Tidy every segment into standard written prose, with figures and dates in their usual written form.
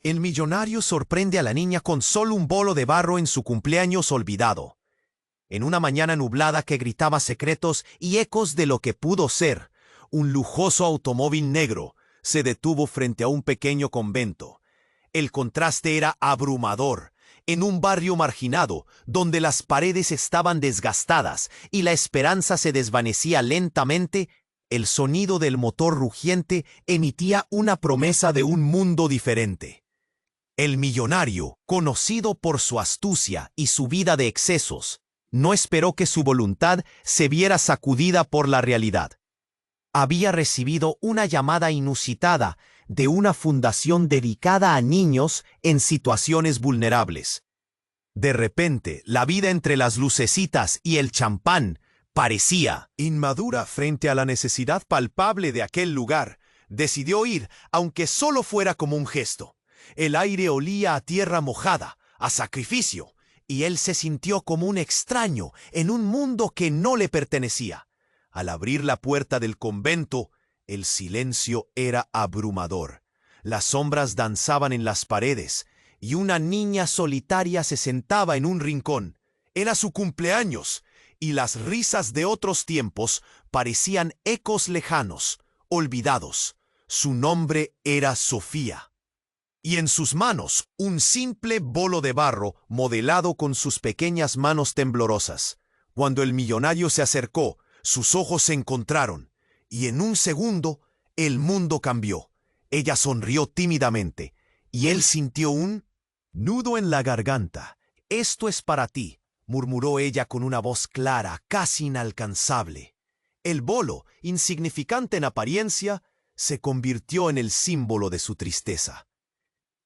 El millonario sorprende a la niña con solo un bolo de barro en su cumpleaños olvidado. En una mañana nublada que gritaba secretos y ecos de lo que pudo ser, un lujoso automóvil negro se detuvo frente a un pequeño convento. El contraste era abrumador. En un barrio marginado, donde las paredes estaban desgastadas y la esperanza se desvanecía lentamente, el sonido del motor rugiente emitía una promesa de un mundo diferente. El millonario, conocido por su astucia y su vida de excesos, no esperó que su voluntad se viera sacudida por la realidad. Había recibido una llamada inusitada de una fundación dedicada a niños en situaciones vulnerables. De repente, la vida entre las lucecitas y el champán parecía inmadura frente a la necesidad palpable de aquel lugar. Decidió ir, aunque solo fuera como un gesto. El aire olía a tierra mojada, a sacrificio, y él se sintió como un extraño en un mundo que no le pertenecía. Al abrir la puerta del convento, el silencio era abrumador. Las sombras danzaban en las paredes, y una niña solitaria se sentaba en un rincón. Era su cumpleaños, y las risas de otros tiempos parecían ecos lejanos, olvidados. Su nombre era Sofía. Y en sus manos un simple bolo de barro modelado con sus pequeñas manos temblorosas. Cuando el millonario se acercó, sus ojos se encontraron, y en un segundo el mundo cambió. Ella sonrió tímidamente, y él sintió un nudo en la garganta. «Esto es para ti», murmuró ella con una voz clara, casi inalcanzable. El bolo, insignificante en apariencia, se convirtió en el símbolo de su tristeza.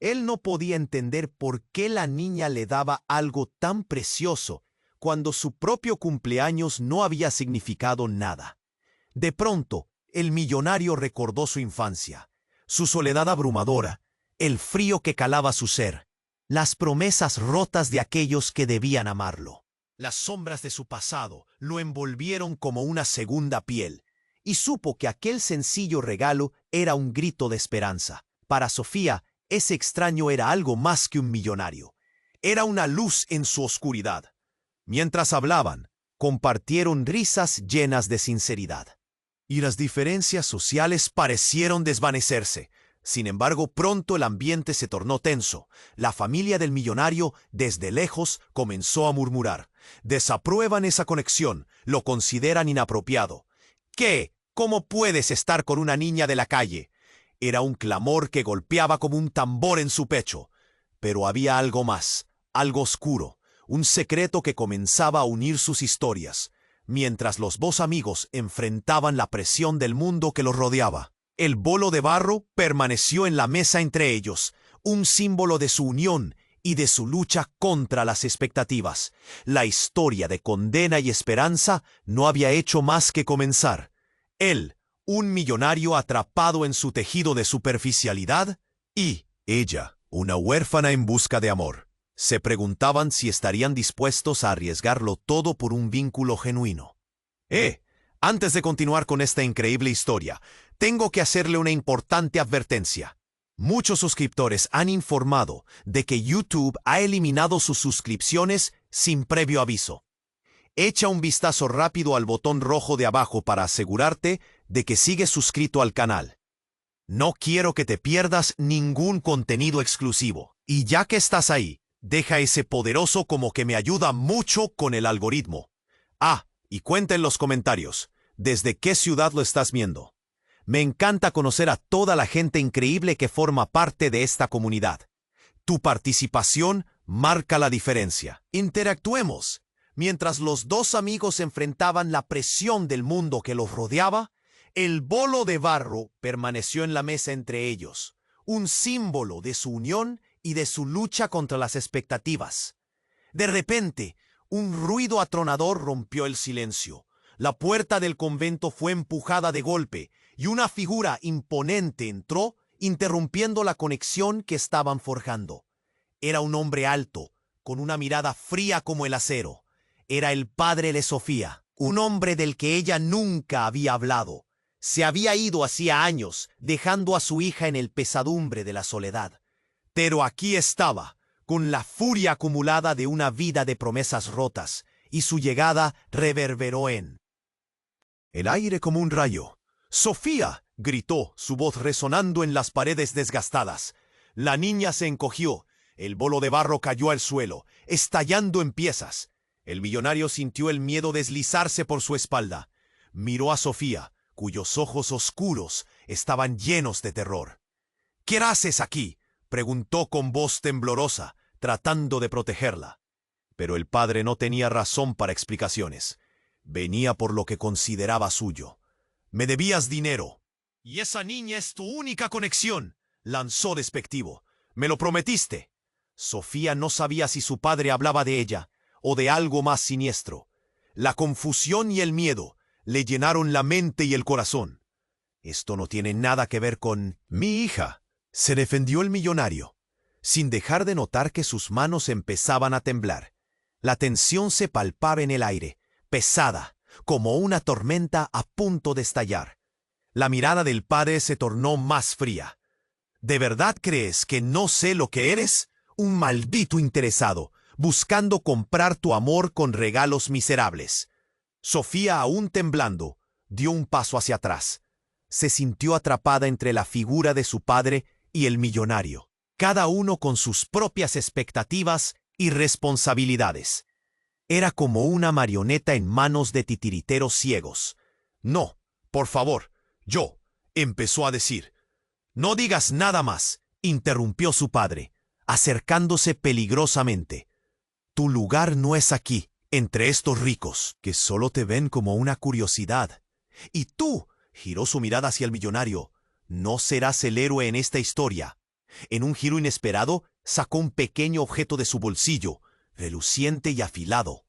Él no podía entender por qué la niña le daba algo tan precioso cuando su propio cumpleaños no había significado nada. De pronto, el millonario recordó su infancia, su soledad abrumadora, el frío que calaba su ser, las promesas rotas de aquellos que debían amarlo. Las sombras de su pasado lo envolvieron como una segunda piel, y supo que aquel sencillo regalo era un grito de esperanza. Para Sofía, ese extraño era algo más que un millonario. Era una luz en su oscuridad. Mientras hablaban, compartieron risas llenas de sinceridad. Y las diferencias sociales parecieron desvanecerse. Sin embargo, pronto el ambiente se tornó tenso. La familia del millonario, desde lejos, comenzó a murmurar. Desaprueban esa conexión, lo consideran inapropiado. ¿Qué? ¿Cómo puedes estar con una niña de la calle? Era un clamor que golpeaba como un tambor en su pecho. Pero había algo más, algo oscuro, un secreto que comenzaba a unir sus historias, mientras los dos amigos enfrentaban la presión del mundo que los rodeaba. El bolo de barro permaneció en la mesa entre ellos, un símbolo de su unión y de su lucha contra las expectativas. La historia de condena y esperanza no había hecho más que comenzar. Él, un millonario atrapado en su tejido de superficialidad, y ella, una huérfana en busca de amor. Se preguntaban si estarían dispuestos a arriesgarlo todo por un vínculo genuino. Antes de continuar con esta increíble historia, tengo que hacerle una importante advertencia. Muchos suscriptores han informado de que YouTube ha eliminado sus suscripciones sin previo aviso. Echa un vistazo rápido al botón rojo de abajo para asegurarte de que sigues suscrito al canal. No quiero que te pierdas ningún contenido exclusivo. Y ya que estás ahí, deja ese poderoso como que me ayuda mucho con el algoritmo. Y cuenta en los comentarios, ¿desde qué ciudad lo estás viendo? Me encanta conocer a toda la gente increíble que forma parte de esta comunidad. Tu participación marca la diferencia. Interactuemos. Mientras los dos amigos enfrentaban la presión del mundo que los rodeaba, el bolo de barro permaneció en la mesa entre ellos, un símbolo de su unión y de su lucha contra las expectativas. De repente, un ruido atronador rompió el silencio. La puerta del convento fue empujada de golpe y una figura imponente entró, interrumpiendo la conexión que estaban forjando. Era un hombre alto, con una mirada fría como el acero. Era el padre de Sofía, un hombre del que ella nunca había hablado. Se había ido hacía años, dejando a su hija en el pesadumbre de la soledad. Pero aquí estaba, con la furia acumulada de una vida de promesas rotas, y su llegada reverberó en el aire como un rayo. ¡Sofía!, gritó, su voz resonando en las paredes desgastadas. La niña se encogió. El bolo de barro cayó al suelo, estallando en piezas. El millonario sintió el miedo deslizarse por su espalda. Miró a Sofía, cuyos ojos oscuros estaban llenos de terror. «¿Qué haces aquí?», preguntó con voz temblorosa, tratando de protegerla. Pero el padre no tenía razón para explicaciones. Venía por lo que consideraba suyo. «Me debías dinero. Y esa niña es tu única conexión», lanzó despectivo. «Me lo prometiste». Sofía no sabía si su padre hablaba de ella o de algo más siniestro. La confusión y el miedo le llenaron la mente y el corazón. «Esto no tiene nada que ver con mi hija», se defendió el millonario, sin dejar de notar que sus manos empezaban a temblar. La tensión se palpaba en el aire, pesada, como una tormenta a punto de estallar. La mirada del padre se tornó más fría. «¿De verdad crees que no sé lo que eres? Un maldito interesado, buscando comprar tu amor con regalos miserables». Sofía, aún temblando, dio un paso hacia atrás. Se sintió atrapada entre la figura de su padre y el millonario, cada uno con sus propias expectativas y responsabilidades. Era como una marioneta en manos de titiriteros ciegos. «No, por favor, yo», empezó a decir. «No digas nada más», interrumpió su padre, acercándose peligrosamente. «Tu lugar no es aquí, entre estos ricos, que solo te ven como una curiosidad. Y tú», giró su mirada hacia el millonario, «no serás el héroe en esta historia». En un giro inesperado, sacó un pequeño objeto de su bolsillo, reluciente y afilado.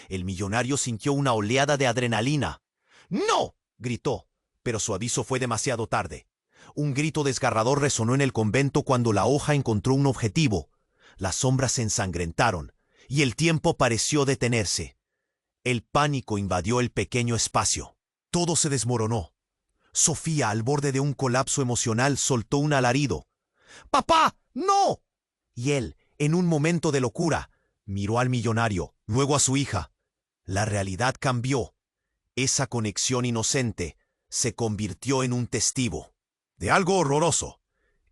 El millonario sintió una oleada de adrenalina. «¡No!», gritó, pero su aviso fue demasiado tarde. Un grito desgarrador resonó en el convento cuando la hoja encontró un objetivo. Las sombras se ensangrentaron, y el tiempo pareció detenerse. El pánico invadió el pequeño espacio. Todo se desmoronó. Sofía, al borde de un colapso emocional, soltó un alarido. «¡Papá, no!». Y él, en un momento de locura, miró al millonario, luego a su hija. La realidad cambió. Esa conexión inocente se convirtió en un testigo de algo horroroso.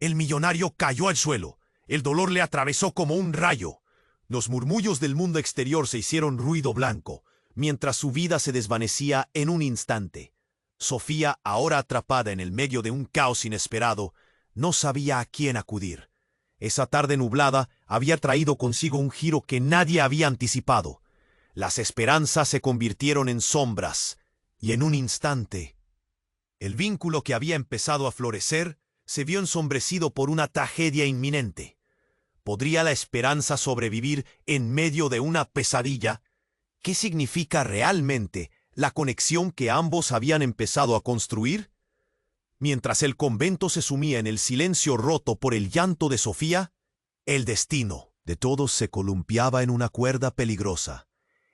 El millonario cayó al suelo. El dolor le atravesó como un rayo. Los murmullos del mundo exterior se hicieron ruido blanco, mientras su vida se desvanecía en un instante. Sofía, ahora atrapada en el medio de un caos inesperado, no sabía a quién acudir. Esa tarde nublada había traído consigo un giro que nadie había anticipado. Las esperanzas se convirtieron en sombras, y en un instante, el vínculo que había empezado a florecer se vio ensombrecido por una tragedia inminente. ¿Podría la esperanza sobrevivir en medio de una pesadilla? ¿Qué significa realmente la conexión que ambos habían empezado a construir? Mientras el convento se sumía en el silencio roto por el llanto de Sofía, el destino de todos se columpiaba en una cuerda peligrosa.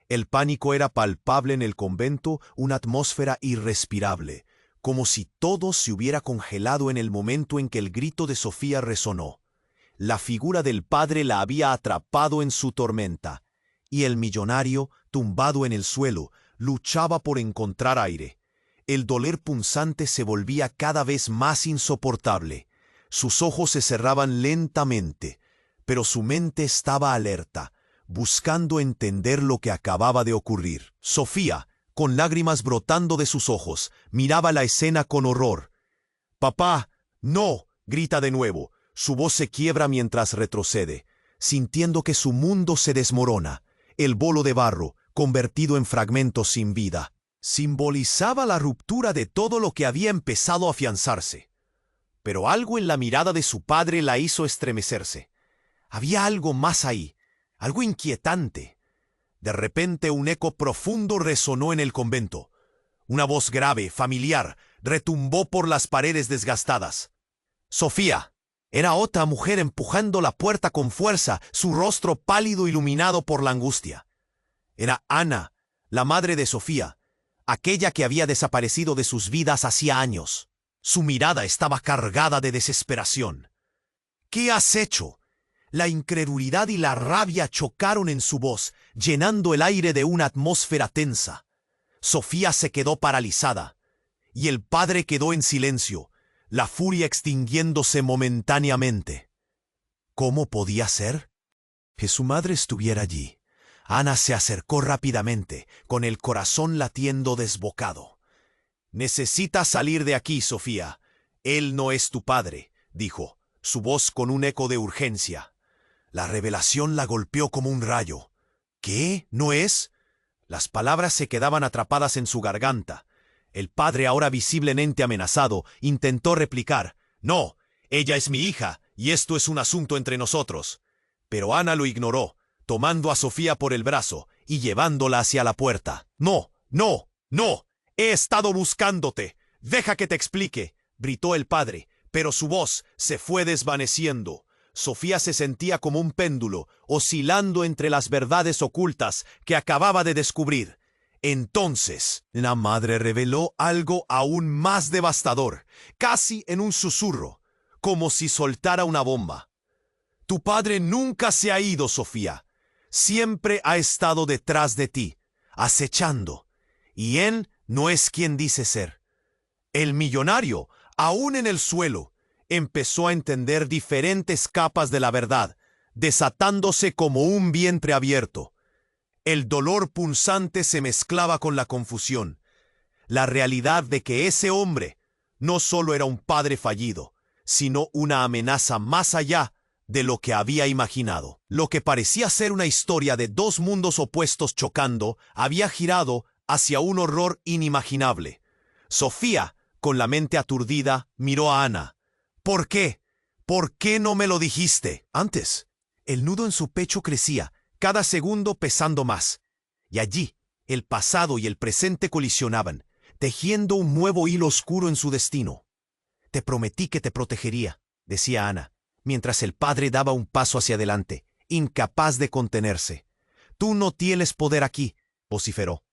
El pánico era palpable en el convento, una atmósfera irrespirable, como si todo se hubiera congelado en el momento en que el grito de Sofía resonó. La figura del padre la había atrapado en su tormenta, y el millonario, tumbado en el suelo, luchaba por encontrar aire. El dolor punzante se volvía cada vez más insoportable. Sus ojos se cerraban lentamente, pero su mente estaba alerta, buscando entender lo que acababa de ocurrir. Sofía, con lágrimas brotando de sus ojos, miraba la escena con horror. «¡Papá, no!», grita de nuevo. Su voz se quiebra mientras retrocede, sintiendo que su mundo se desmorona. El bolo de barro, convertido en fragmentos sin vida, simbolizaba la ruptura de todo lo que había empezado a afianzarse. Pero algo en la mirada de su padre la hizo estremecerse. Había algo más ahí, algo inquietante. De repente un eco profundo resonó en el convento. Una voz grave, familiar, retumbó por las paredes desgastadas. «Sofía». Era otra mujer empujando la puerta con fuerza, su rostro pálido iluminado por la angustia. Era Ana, la madre de Sofía, aquella que había desaparecido de sus vidas hacía años. Su mirada estaba cargada de desesperación. «¿Qué has hecho?», La incredulidad y la rabia chocaron en su voz, llenando el aire de una atmósfera tensa. Sofía se quedó paralizada, y el padre quedó en silencio, la furia extinguiéndose momentáneamente. ¿Cómo podía ser? Que su madre estuviera allí. Ana se acercó rápidamente, con el corazón latiendo desbocado. «Necesitas salir de aquí, Sofía. Él no es tu padre», dijo, su voz con un eco de urgencia. La revelación la golpeó como un rayo. ¿Qué? ¿No es? Las palabras se quedaban atrapadas en su garganta. El padre, ahora visiblemente amenazado, intentó replicar. «No, ella es mi hija, y esto es un asunto entre nosotros». Pero Ana lo ignoró, tomando a Sofía por el brazo y llevándola hacia la puerta. «No, no, no. He estado buscándote. Deja que te explique», gritó el padre, pero su voz se fue desvaneciendo. Sofía se sentía como un péndulo, oscilando entre las verdades ocultas que acababa de descubrir. Entonces, la madre reveló algo aún más devastador, casi en un susurro, como si soltara una bomba. «Tu padre nunca se ha ido, Sofía. Siempre ha estado detrás de ti, acechando. Y él no es quien dice ser». El millonario, aún en el suelo, empezó a entender diferentes capas de la verdad, desatándose como un vientre abierto. El dolor punzante se mezclaba con la confusión. La realidad de que ese hombre no solo era un padre fallido, sino una amenaza más allá de lo que había imaginado. Lo que parecía ser una historia de dos mundos opuestos chocando, había girado hacia un horror inimaginable. Sofía, con la mente aturdida, miró a Ana. «¿Por qué? ¿Por qué no me lo dijiste antes?» El nudo en su pecho crecía, cada segundo pesando más. Y allí, el pasado y el presente colisionaban, tejiendo un nuevo hilo oscuro en su destino. «Te prometí que te protegería», decía Ana, mientras el padre daba un paso hacia adelante, incapaz de contenerse. «Tú no tienes poder aquí», vociferó.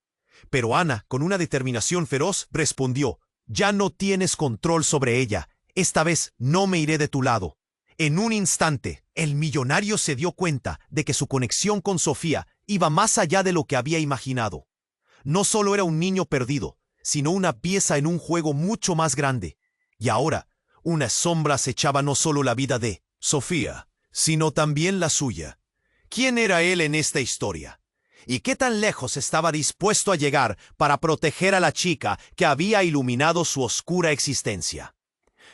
Pero Ana, con una determinación feroz, respondió. «Ya no tienes control sobre ella. Esta vez no me iré de tu lado». En un instante, el millonario se dio cuenta de que su conexión con Sofía iba más allá de lo que había imaginado. No solo era un niño perdido, sino una pieza en un juego mucho más grande. Y ahora, una sombra acechaba no solo la vida de Sofía, sino también la suya. ¿Quién era él en esta historia? ¿Y qué tan lejos estaba dispuesto a llegar para proteger a la chica que había iluminado su oscura existencia?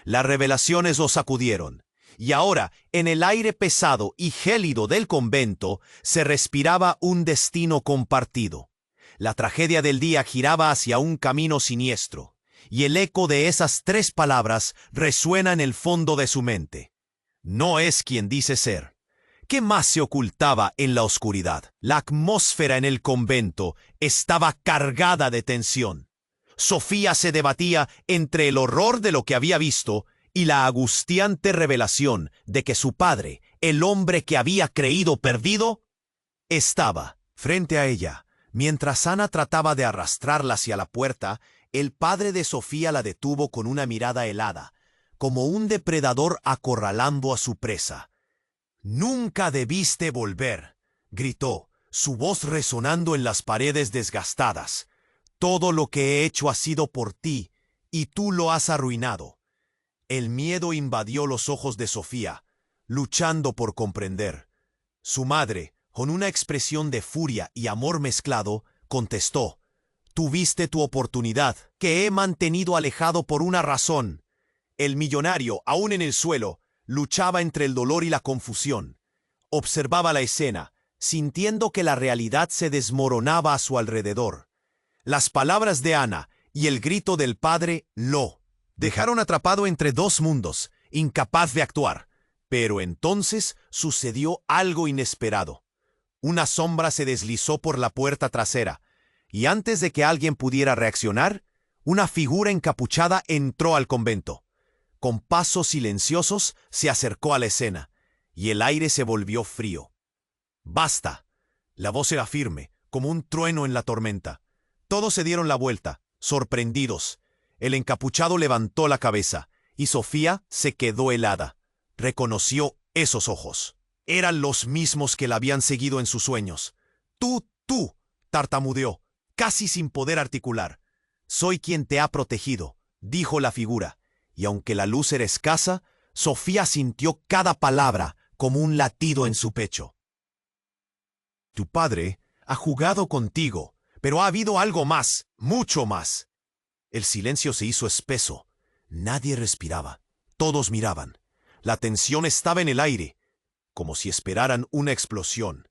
Las revelaciones lo sacudieron, y ahora, en el aire pesado y gélido del convento, se respiraba un destino compartido. La tragedia del día giraba hacia un camino siniestro, y el eco de esas tres palabras resuena en el fondo de su mente. No es quien dice ser. ¿Qué más se ocultaba en la oscuridad? La atmósfera en el convento estaba cargada de tensión. Sofía se debatía entre el horror de lo que había visto y la angustiante revelación de que su padre, el hombre que había creído perdido, estaba frente a ella. Mientras Ana trataba de arrastrarla hacia la puerta, el padre de Sofía la detuvo con una mirada helada, como un depredador acorralando a su presa. «Nunca debiste volver», gritó, su voz resonando en las paredes desgastadas. «Todo lo que he hecho ha sido por ti, y tú lo has arruinado». El miedo invadió los ojos de Sofía, luchando por comprender. Su madre, con una expresión de furia y amor mezclado, contestó. «Tuviste tu oportunidad, que he mantenido alejado por una razón». El millonario, aún en el suelo, luchaba entre el dolor y la confusión. Observaba la escena, sintiendo que la realidad se desmoronaba a su alrededor. Las palabras de Ana y el grito del padre lo dejaron atrapado entre dos mundos, incapaz de actuar. Pero entonces sucedió algo inesperado. Una sombra se deslizó por la puerta trasera, y antes de que alguien pudiera reaccionar, una figura encapuchada entró al convento. Con pasos silenciosos se acercó a la escena, y el aire se volvió frío. «Basta». La voz era firme, como un trueno en la tormenta. Todos se dieron la vuelta, sorprendidos. El encapuchado levantó la cabeza, y Sofía se quedó helada. Reconoció esos ojos. Eran los mismos que la habían seguido en sus sueños. Tú, tartamudeó, casi sin poder articular. Soy quien te ha protegido, dijo la figura, y aunque la luz era escasa, Sofía sintió cada palabra como un latido en su pecho. Tu padre ha jugado contigo, pero ha habido algo más, mucho más. El silencio se hizo espeso. Nadie respiraba. Todos miraban. La tensión estaba en el aire, como si esperaran una explosión.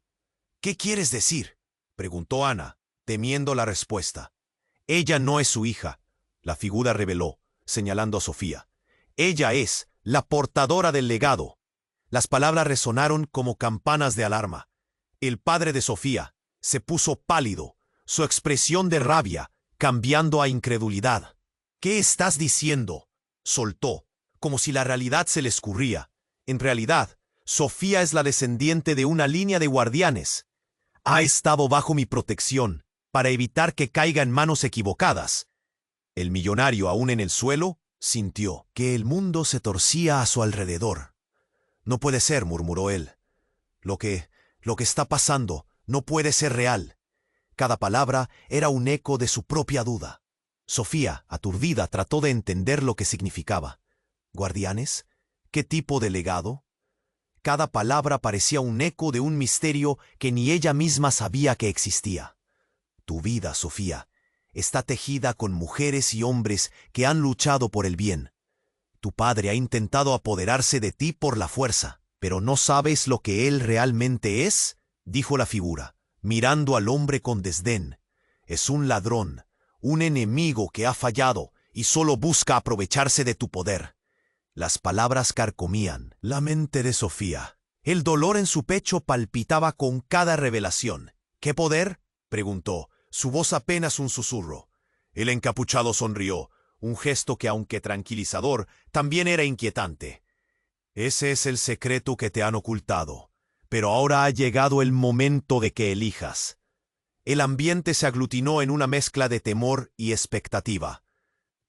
¿Qué quieres decir?, preguntó Ana, temiendo la respuesta. Ella no es su hija, la figura reveló, señalando a Sofía. Ella es la portadora del legado. Las palabras resonaron como campanas de alarma. El padre de Sofía se puso pálido, su expresión de rabia cambiando a incredulidad. ¿Qué estás diciendo?, soltó, como si la realidad se le escurría. En realidad, Sofía es la descendiente de una línea de guardianes. Ha estado bajo mi protección para evitar que caiga en manos equivocadas. El millonario, aún en el suelo, sintió que el mundo se torcía a su alrededor. No puede ser, murmuró él. Lo que está pasando no puede ser real. Cada palabra era un eco de su propia duda. Sofía, aturdida, trató de entender lo que significaba. ¿Guardianes? ¿Qué tipo de legado? Cada palabra parecía un eco de un misterio que ni ella misma sabía que existía. Tu vida, Sofía, está tejida con mujeres y hombres que han luchado por el bien. Tu padre ha intentado apoderarse de ti por la fuerza, pero ¿no sabes lo que él realmente es?, dijo la figura, mirando al hombre con desdén. Es un ladrón, un enemigo que ha fallado y solo busca aprovecharse de tu poder. Las palabras carcomían la mente de Sofía. El dolor en su pecho palpitaba con cada revelación. ¿Qué poder?, preguntó, su voz apenas un susurro. El encapuchado sonrió, un gesto que, aunque tranquilizador, también era inquietante. Ese es el secreto que te han ocultado, pero ahora ha llegado el momento de que elijas. El ambiente se aglutinó en una mezcla de temor y expectativa.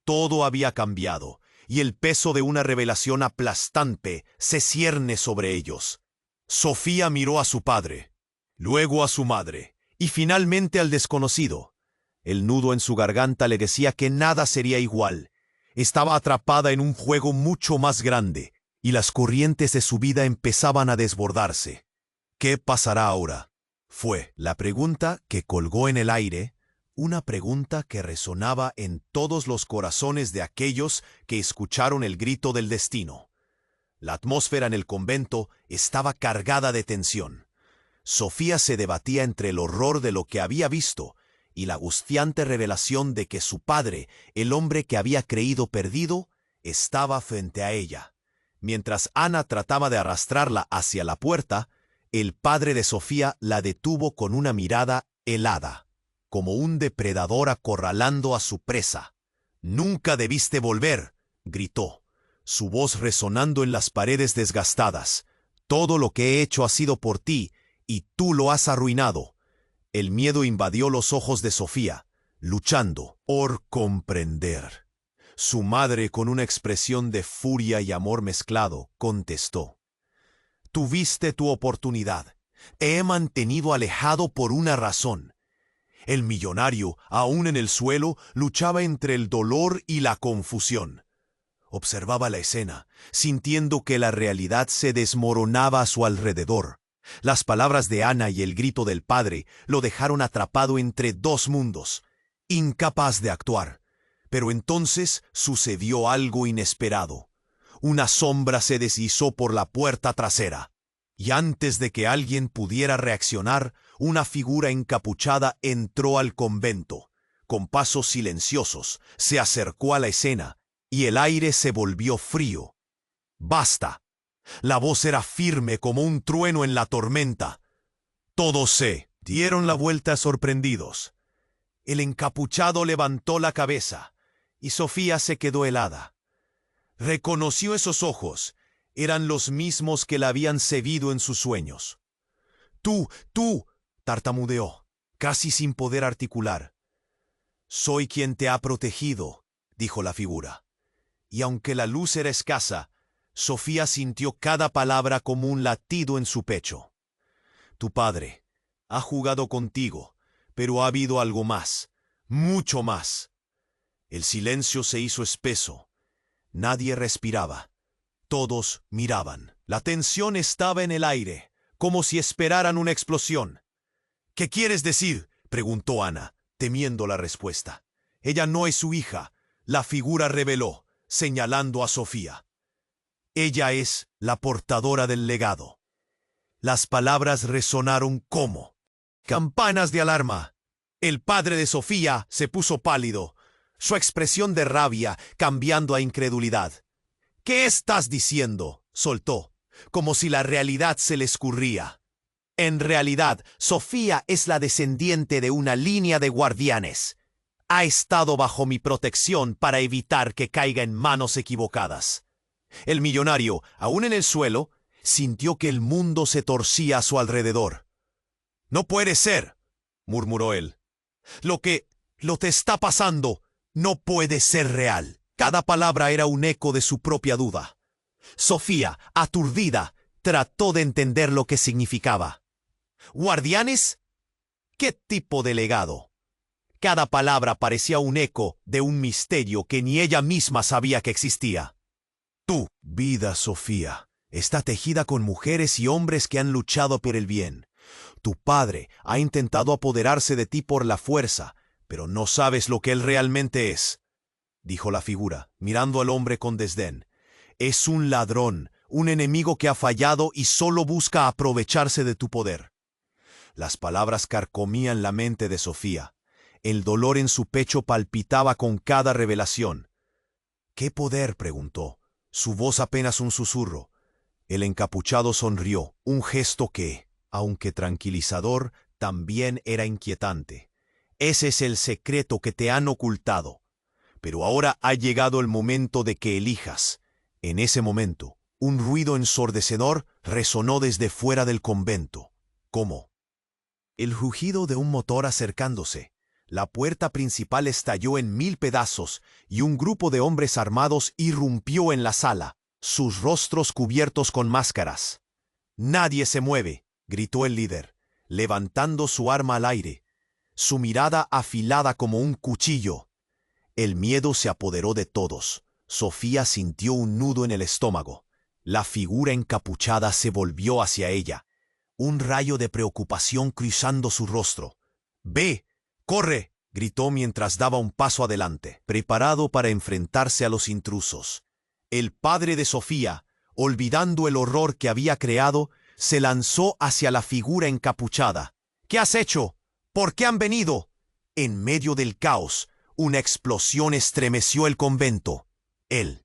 Todo había cambiado, y el peso de una revelación aplastante se cierne sobre ellos. Sofía miró a su padre, luego a su madre, y finalmente al desconocido. El nudo en su garganta le decía que nada sería igual. Estaba atrapada en un juego mucho más grande, y las corrientes de su vida empezaban a desbordarse. ¿Qué pasará ahora?, fue la pregunta que colgó en el aire, una pregunta que resonaba en todos los corazones de aquellos que escucharon el grito del destino. La atmósfera en el convento estaba cargada de tensión. Sofía se debatía entre el horror de lo que había visto y la angustiante revelación de que su padre, el hombre que había creído perdido, estaba frente a ella. Mientras Ana trataba de arrastrarla hacia la puerta, el padre de Sofía la detuvo con una mirada helada, como un depredador acorralando a su presa. «Nunca debiste volver», gritó, su voz resonando en las paredes desgastadas. «Todo lo que he hecho ha sido por ti, y tú lo has arruinado». El miedo invadió los ojos de Sofía, luchando por comprender. Su madre, con una expresión de furia y amor mezclado, contestó: «Tuviste tu oportunidad. Te he mantenido alejado por una razón». El millonario, aún en el suelo, luchaba entre el dolor y la confusión. Observaba la escena, sintiendo que la realidad se desmoronaba a su alrededor. Las palabras de Ana y el grito del padre lo dejaron atrapado entre dos mundos, incapaz de actuar. Pero entonces sucedió algo inesperado. Una sombra se deslizó por la puerta trasera, y antes de que alguien pudiera reaccionar, una figura encapuchada entró al convento. Con pasos silenciosos, se acercó a la escena, y el aire se volvió frío. «Basta». La voz era firme como un trueno en la tormenta. Todos se dieron la vuelta sorprendidos. El encapuchado levantó la cabeza, y Sofía se quedó helada. Reconoció esos ojos. Eran los mismos que la habían seguido en sus sueños. Tú, tartamudeó, casi sin poder articular. «Soy quien te ha protegido», dijo la figura. Y aunque la luz era escasa, Sofía sintió cada palabra como un latido en su pecho. Tu padre ha jugado contigo, pero ha habido algo más, mucho más. El silencio se hizo espeso. Nadie respiraba. Todos miraban. La tensión estaba en el aire, como si esperaran una explosión. ¿Qué quieres decir?, preguntó Ana, temiendo la respuesta. Ella no es su hija, la figura reveló, señalando a Sofía. Ella es la portadora del legado. Las palabras resonaron como campanas de alarma. El padre de Sofía se puso pálido, su expresión de rabia cambiando a incredulidad. ¿Qué estás diciendo?, soltó, como si la realidad se le escurría. En realidad, Sofía es la descendiente de una línea de guardianes. Ha estado bajo mi protección para evitar que caiga en manos equivocadas. El millonario, aún en el suelo, sintió que el mundo se torcía a su alrededor. «No puede ser», murmuró él. Lo que te está pasando no puede ser real». Cada palabra era un eco de su propia duda. Sofía, aturdida, trató de entender lo que significaba. ¿Guardianes? ¿Qué tipo de legado? Cada palabra parecía un eco de un misterio que ni ella misma sabía que existía. Tu vida, Sofía, está tejida con mujeres y hombres que han luchado por el bien. Tu padre ha intentado apoderarse de ti por la fuerza, pero no sabes lo que él realmente es, dijo la figura, mirando al hombre con desdén. Es un ladrón, un enemigo que ha fallado y solo busca aprovecharse de tu poder. Las palabras carcomían la mente de Sofía. El dolor en su pecho palpitaba con cada revelación. ¿Qué poder?, preguntó, su voz apenas un susurro. El encapuchado sonrió, un gesto que, aunque tranquilizador, también era inquietante. Ese es el secreto que te han ocultado. Pero ahora ha llegado el momento de que elijas. En ese momento, un ruido ensordecedor resonó desde fuera del convento. ¿Cómo? El rugido de un motor acercándose. La puerta principal estalló en 1000 pedazos y un grupo de hombres armados irrumpió en la sala, sus rostros cubiertos con máscaras. «Nadie se mueve», gritó el líder, levantando su arma al aire, su mirada afilada como un cuchillo. El miedo se apoderó de todos. Sofía sintió un nudo en el estómago. La figura encapuchada se volvió hacia ella, un rayo de preocupación cruzando su rostro. «¡Ve! ¡Corre!», gritó mientras daba un paso adelante, preparado para enfrentarse a los intrusos. El padre de Sofía, olvidando el horror que había creado, se lanzó hacia la figura encapuchada. «¿Qué has hecho? ¿Por qué han venido?». En medio del caos, una explosión estremeció el convento. El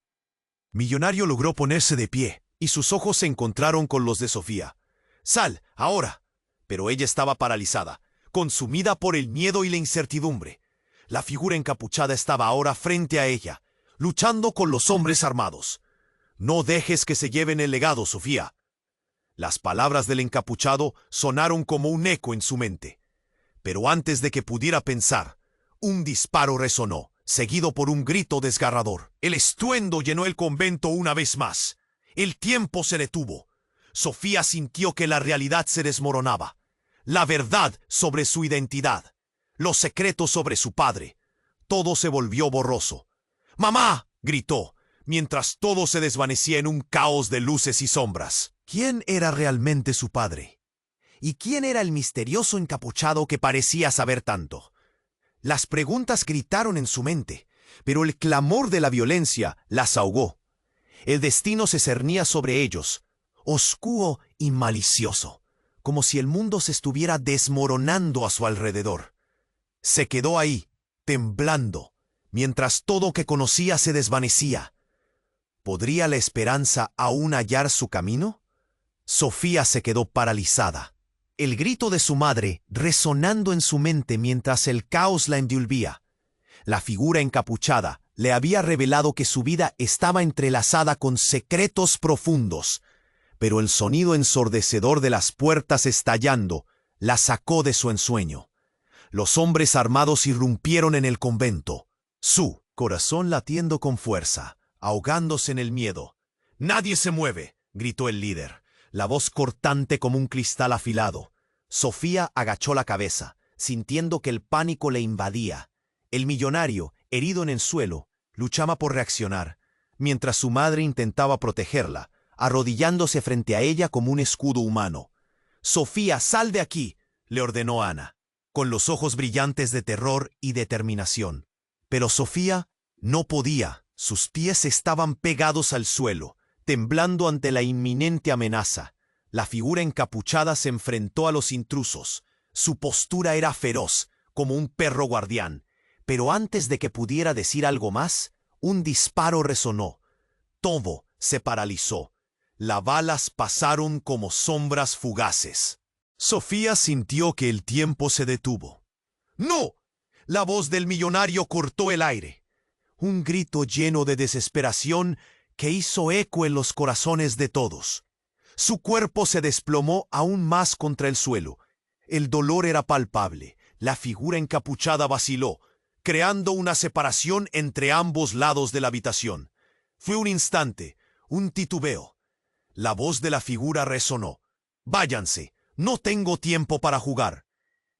millonario logró ponerse de pie, y sus ojos se encontraron con los de Sofía. «¡Sal, ahora!». Pero ella estaba paralizada, consumida por el miedo y la incertidumbre. La figura encapuchada estaba ahora frente a ella, luchando con los hombres armados. «No dejes que se lleven el legado, Sofía». Las palabras del encapuchado sonaron como un eco en su mente. Pero antes de que pudiera pensar, un disparo resonó, seguido por un grito desgarrador. El estruendo llenó el convento una vez más. El tiempo se detuvo. Sofía sintió que la realidad se desmoronaba. La verdad sobre su identidad. Los secretos sobre su padre. Todo se volvió borroso. «¡Mamá!», gritó, mientras todo se desvanecía en un caos de luces y sombras. ¿Quién era realmente su padre? ¿Y quién era el misterioso encapuchado que parecía saber tanto? Las preguntas gritaron en su mente, pero el clamor de la violencia las ahogó. El destino se cernía sobre ellos, oscuro y malicioso, como si el mundo se estuviera desmoronando a su alrededor. Se quedó ahí, temblando, mientras todo que conocía se desvanecía. ¿Podría la esperanza aún hallar su camino? Sofía se quedó paralizada. El grito de su madre resonando en su mente mientras el caos la envolvía. La figura encapuchada le había revelado que su vida estaba entrelazada con secretos profundos, pero el sonido ensordecedor de las puertas estallando la sacó de su ensueño. Los hombres armados irrumpieron en el convento, su corazón latiendo con fuerza, ahogándose en el miedo. Nadie se mueve, gritó el líder, la voz cortante como un cristal afilado. Sofía agachó la cabeza, sintiendo que el pánico le invadía. El millonario, herido en el suelo, luchaba por reaccionar, mientras su madre intentaba protegerla, arrodillándose frente a ella como un escudo humano. «Sofía, sal de aquí», le ordenó Ana, con los ojos brillantes de terror y determinación. Pero Sofía no podía. Sus pies estaban pegados al suelo, temblando ante la inminente amenaza. La figura encapuchada se enfrentó a los intrusos. Su postura era feroz, como un perro guardián. Pero antes de que pudiera decir algo más, un disparo resonó. Todo se paralizó. Las balas pasaron como sombras fugaces. Sofía sintió que el tiempo se detuvo. ¡No! La voz del millonario cortó el aire. Un grito lleno de desesperación que hizo eco en los corazones de todos. Su cuerpo se desplomó aún más contra el suelo. El dolor era palpable. La figura encapuchada vaciló, creando una separación entre ambos lados de la habitación. Fue un instante, un titubeo. La voz de la figura resonó. «Váyanse, no tengo tiempo para jugar».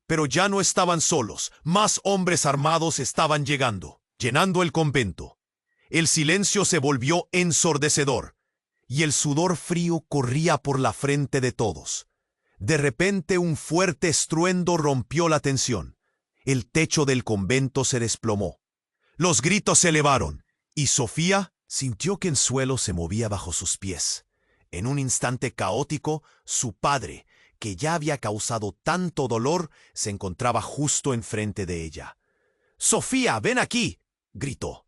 Pero ya no estaban solos, más hombres armados estaban llegando, llenando el convento. El silencio se volvió ensordecedor, y el sudor frío corría por la frente de todos. De repente un fuerte estruendo rompió la tensión. El techo del convento se desplomó. Los gritos se elevaron, y Sofía sintió que el suelo se movía bajo sus pies. En un instante caótico, su padre, que ya había causado tanto dolor, se encontraba justo enfrente de ella. «Sofía, ven aquí», gritó,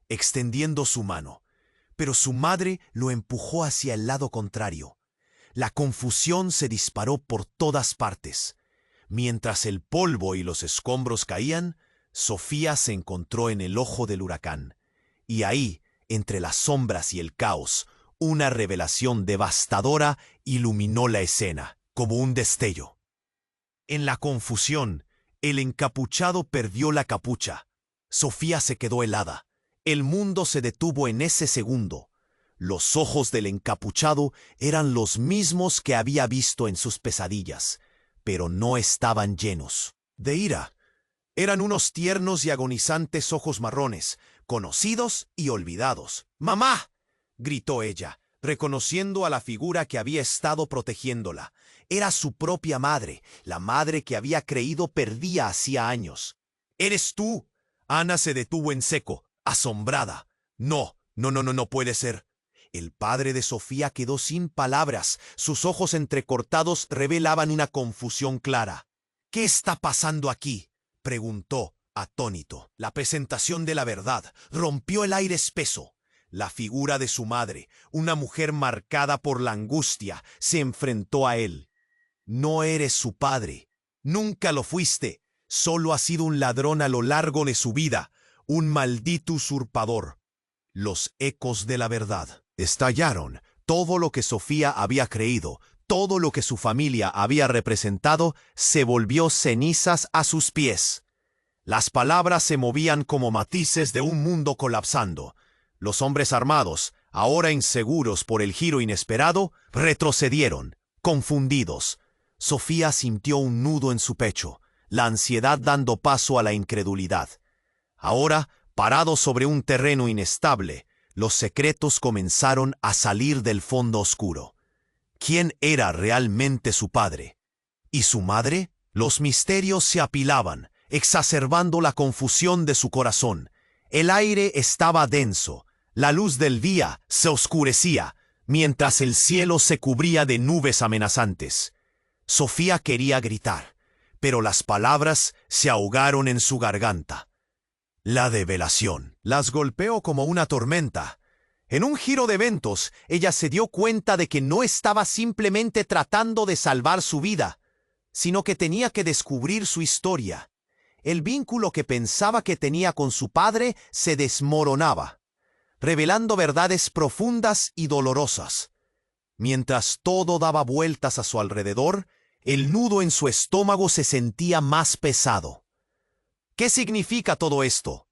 extendiendo su mano. Pero su madre lo empujó hacia el lado contrario. La confusión se disparó por todas partes. Mientras el polvo y los escombros caían, Sofía se encontró en el ojo del huracán. Y ahí, entre las sombras y el caos, una revelación devastadora iluminó la escena, como un destello. En la confusión, el encapuchado perdió la capucha. Sofía se quedó helada. El mundo se detuvo en ese segundo. Los ojos del encapuchado eran los mismos que había visto en sus pesadillas, pero no estaban llenos de ira. Eran unos tiernos y agonizantes ojos marrones, conocidos y olvidados. «¡Mamá!», gritó ella, reconociendo a la figura que había estado protegiéndola. Era su propia madre, la madre que había creído perdida hacía años. «¿Eres tú?». Ana se detuvo en seco, asombrada. No puede ser». El padre de Sofía quedó sin palabras. Sus ojos entrecortados revelaban una confusión clara. «¿Qué está pasando aquí?», preguntó, atónito. La presentación de la verdad rompió el aire espeso. La figura de su madre, una mujer marcada por la angustia, se enfrentó a él. «No eres su padre. Nunca lo fuiste. Solo has sido un ladrón a lo largo de su vida, un maldito usurpador». Los ecos de la verdad estallaron. Todo lo que Sofía había creído, todo lo que su familia había representado, se volvió cenizas a sus pies. Las palabras se movían como matices de un mundo colapsando. Los hombres armados, ahora inseguros por el giro inesperado, retrocedieron, confundidos. Sofía sintió un nudo en su pecho, la ansiedad dando paso a la incredulidad. Ahora, parados sobre un terreno inestable, los secretos comenzaron a salir del fondo oscuro. ¿Quién era realmente su padre? ¿Y su madre? Los misterios se apilaban, exacerbando la confusión de su corazón. El aire estaba denso, la luz del día se oscurecía, mientras el cielo se cubría de nubes amenazantes. Sofía quería gritar, pero las palabras se ahogaron en su garganta. La revelación las golpeó como una tormenta. En un giro de eventos, ella se dio cuenta de que no estaba simplemente tratando de salvar su vida, sino que tenía que descubrir su historia. El vínculo que pensaba que tenía con su padre se desmoronaba, revelando verdades profundas y dolorosas. Mientras todo daba vueltas a su alrededor, el nudo en su estómago se sentía más pesado. ¿Qué significa todo esto?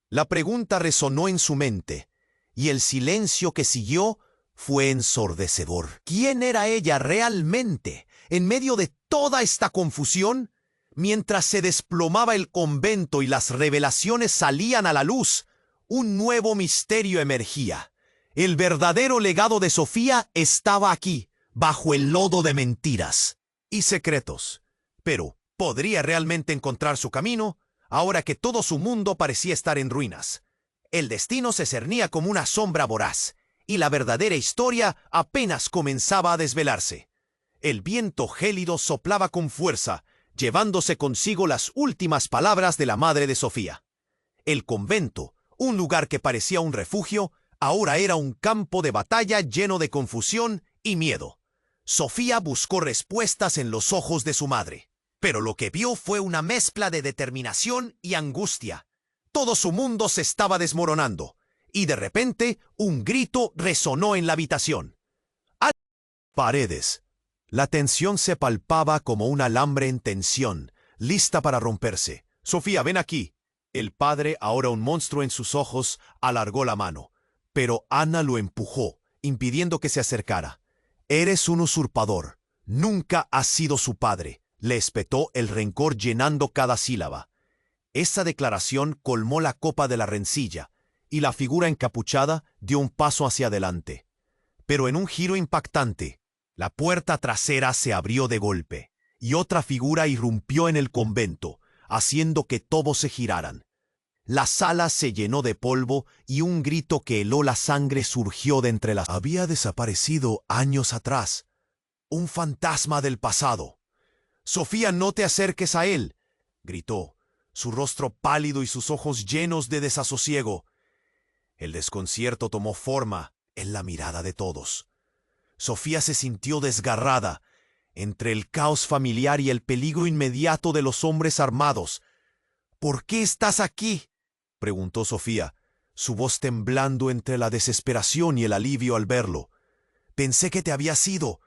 La pregunta resonó en su mente, y el silencio que siguió fue ensordecedor. ¿Quién era ella realmente en medio de toda esta confusión? Mientras se desplomaba el convento y las revelaciones salían a la luz, un nuevo misterio emergía. El verdadero legado de Sofía estaba aquí, bajo el lodo de mentiras y secretos. Pero, ¿podría realmente encontrar su camino, ahora que todo su mundo parecía estar en ruinas? El destino se cernía como una sombra voraz, y la verdadera historia apenas comenzaba a desvelarse. El viento gélido soplaba con fuerza, llevándose consigo las últimas palabras de la madre de Sofía. El convento, un lugar que parecía un refugio, ahora era un campo de batalla lleno de confusión y miedo. Sofía buscó respuestas en los ojos de su madre, pero lo que vio fue una mezcla de determinación y angustia. Todo su mundo se estaba desmoronando, y de repente un grito resonó en la habitación. ¡Al! Paredes. La tensión se palpaba como un alambre en tensión, lista para romperse. «Sofía, ven aquí». El padre, ahora un monstruo en sus ojos, alargó la mano, pero Ana lo empujó, impidiendo que se acercara. «Eres un usurpador. Nunca has sido su padre», le espetó, el rencor llenando cada sílaba. Esa declaración colmó la copa de la rencilla, y la figura encapuchada dio un paso hacia adelante. Pero en un giro impactante, la puerta trasera se abrió de golpe, y otra figura irrumpió en el convento, haciendo que todos se giraran. La sala se llenó de polvo y un grito que heló la sangre surgió de entre las... Había desaparecido años atrás. Un fantasma del pasado. «Sofía, no te acerques a él», gritó, su rostro pálido y sus ojos llenos de desasosiego. El desconcierto tomó forma en la mirada de todos. Sofía se sintió desgarrada entre el caos familiar y el peligro inmediato de los hombres armados. «¿Por qué estás aquí?», preguntó Sofía, su voz temblando entre la desesperación y el alivio al verlo. «Pensé que te habías ido».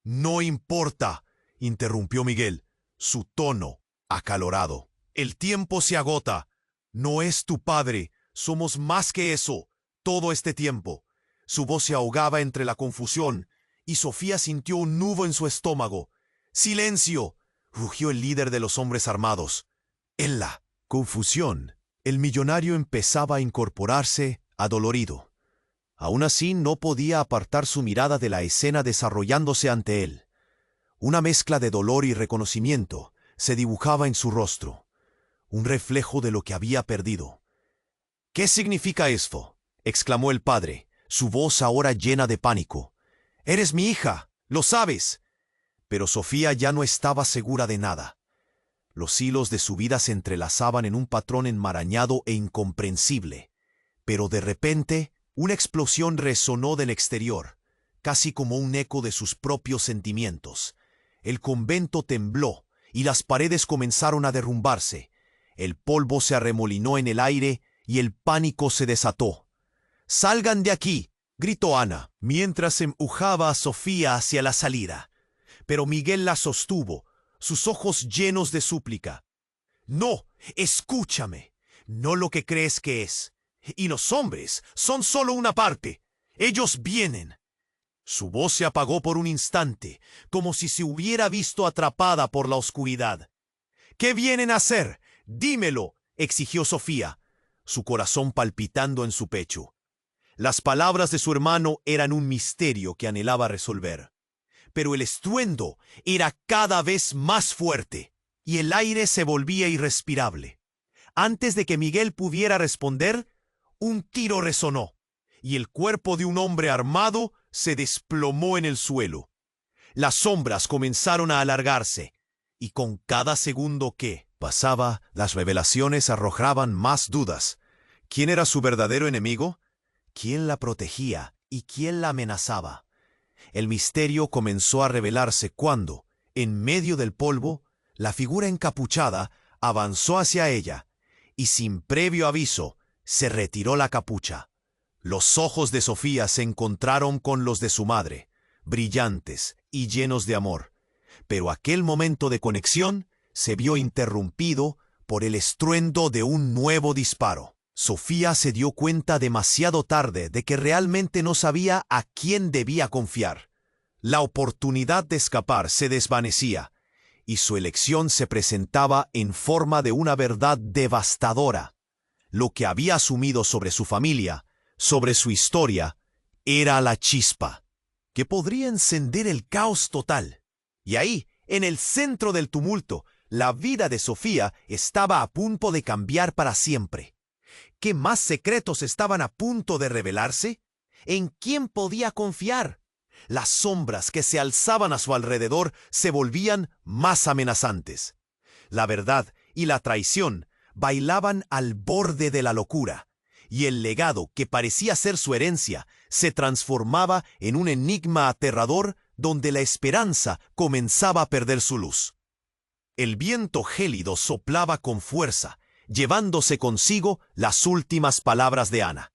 «No importa», interrumpió Miguel, su tono acalorado. «El tiempo se agota. No es tu padre. Somos más que eso, todo este tiempo». Su voz se ahogaba entre la confusión, y Sofía sintió un nudo en su estómago. «¡Silencio!», rugió el líder de los hombres armados. En la confusión, el millonario empezaba a incorporarse, adolorido. Aún así, no podía apartar su mirada de la escena desarrollándose ante él. Una mezcla de dolor y reconocimiento se dibujaba en su rostro, un reflejo de lo que había perdido. «¿Qué significa esto?», exclamó el padre, su voz ahora llena de pánico. «Eres mi hija, lo sabes». Pero Sofía ya no estaba segura de nada. Los hilos de su vida se entrelazaban en un patrón enmarañado e incomprensible. Pero de repente, una explosión resonó del exterior, casi como un eco de sus propios sentimientos. El convento tembló y las paredes comenzaron a derrumbarse. El polvo se arremolinó en el aire y el pánico se desató. «¡Salgan de aquí!», gritó Ana, mientras empujaba a Sofía hacia la salida. Pero Miguel la sostuvo, sus ojos llenos de súplica. «No, escúchame, no lo que crees que es. Y los hombres son solo una parte. Ellos vienen». Su voz se apagó por un instante, como si se hubiera visto atrapada por la oscuridad. «¿Qué vienen a hacer? Dímelo», exigió Sofía, su corazón palpitando en su pecho. Las palabras de su hermano eran un misterio que anhelaba resolver. Pero el estruendo era cada vez más fuerte, y el aire se volvía irrespirable. Antes de que Miguel pudiera responder, un tiro resonó, y el cuerpo de un hombre armado se desplomó en el suelo. Las sombras comenzaron a alargarse, y con cada segundo que pasaba, las revelaciones arrojaban más dudas. ¿Quién era su verdadero enemigo? ¿Quién la protegía y quién la amenazaba? El misterio comenzó a revelarse cuando, en medio del polvo, la figura encapuchada avanzó hacia ella y sin previo aviso se retiró la capucha. Los ojos de Sofía se encontraron con los de su madre, brillantes y llenos de amor. Pero aquel momento de conexión se vio interrumpido por el estruendo de un nuevo disparo. Sofía se dio cuenta demasiado tarde de que realmente no sabía a quién debía confiar. La oportunidad de escapar se desvanecía, y su elección se presentaba en forma de una verdad devastadora. Lo que había asumido sobre su familia, sobre su historia, era la chispa, que podría encender el caos total. Y ahí, en el centro del tumulto, la vida de Sofía estaba a punto de cambiar para siempre. ¿Qué más secretos estaban a punto de revelarse? ¿En quién podía confiar? Las sombras que se alzaban a su alrededor se volvían más amenazantes. La verdad y la traición bailaban al borde de la locura, y el legado que parecía ser su herencia se transformaba en un enigma aterrador donde la esperanza comenzaba a perder su luz. El viento gélido soplaba con fuerza, llevándose consigo las últimas palabras de Ana.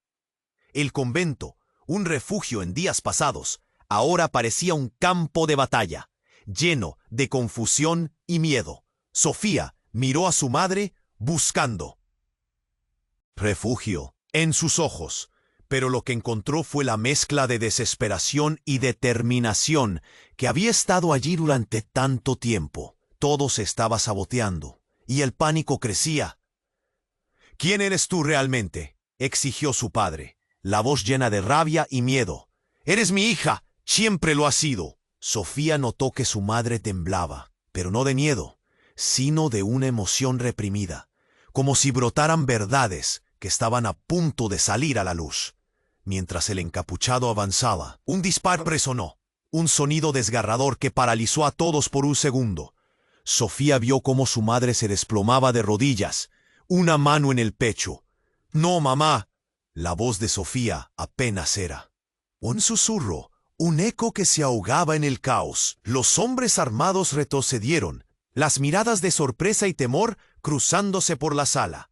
El convento, un refugio en días pasados, ahora parecía un campo de batalla, lleno de confusión y miedo. Sofía miró a su madre buscando refugio en sus ojos, pero lo que encontró fue la mezcla de desesperación y determinación que había estado allí durante tanto tiempo. Todo se estaba saboteando, y el pánico crecía. «¿Quién eres tú realmente?», exigió su padre, la voz llena de rabia y miedo. «Eres mi hija, siempre lo has sido». Sofía notó que su madre temblaba, pero no de miedo, sino de una emoción reprimida, como si brotaran verdades que estaban a punto de salir a la luz. Mientras el encapuchado avanzaba, un disparo resonó, un sonido desgarrador que paralizó a todos por un segundo. Sofía vio cómo su madre se desplomaba de rodillas, una mano en el pecho. «No, mamá». La voz de Sofía apenas era un susurro, un eco que se ahogaba en el caos. Los hombres armados retrocedieron, las miradas de sorpresa y temor cruzándose por la sala.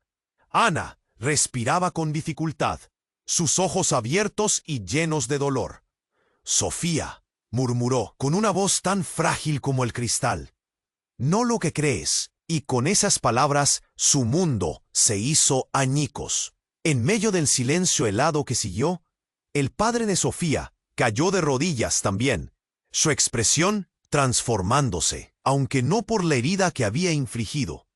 Ana respiraba con dificultad, sus ojos abiertos y llenos de dolor. «Sofía», murmuró, con una voz tan frágil como el cristal, «no lo que crees». Y con esas palabras su mundo se hizo añicos. En medio del silencio helado que siguió, el padre de Sofía cayó de rodillas también, su expresión transformándose, aunque no por la herida que había infligido.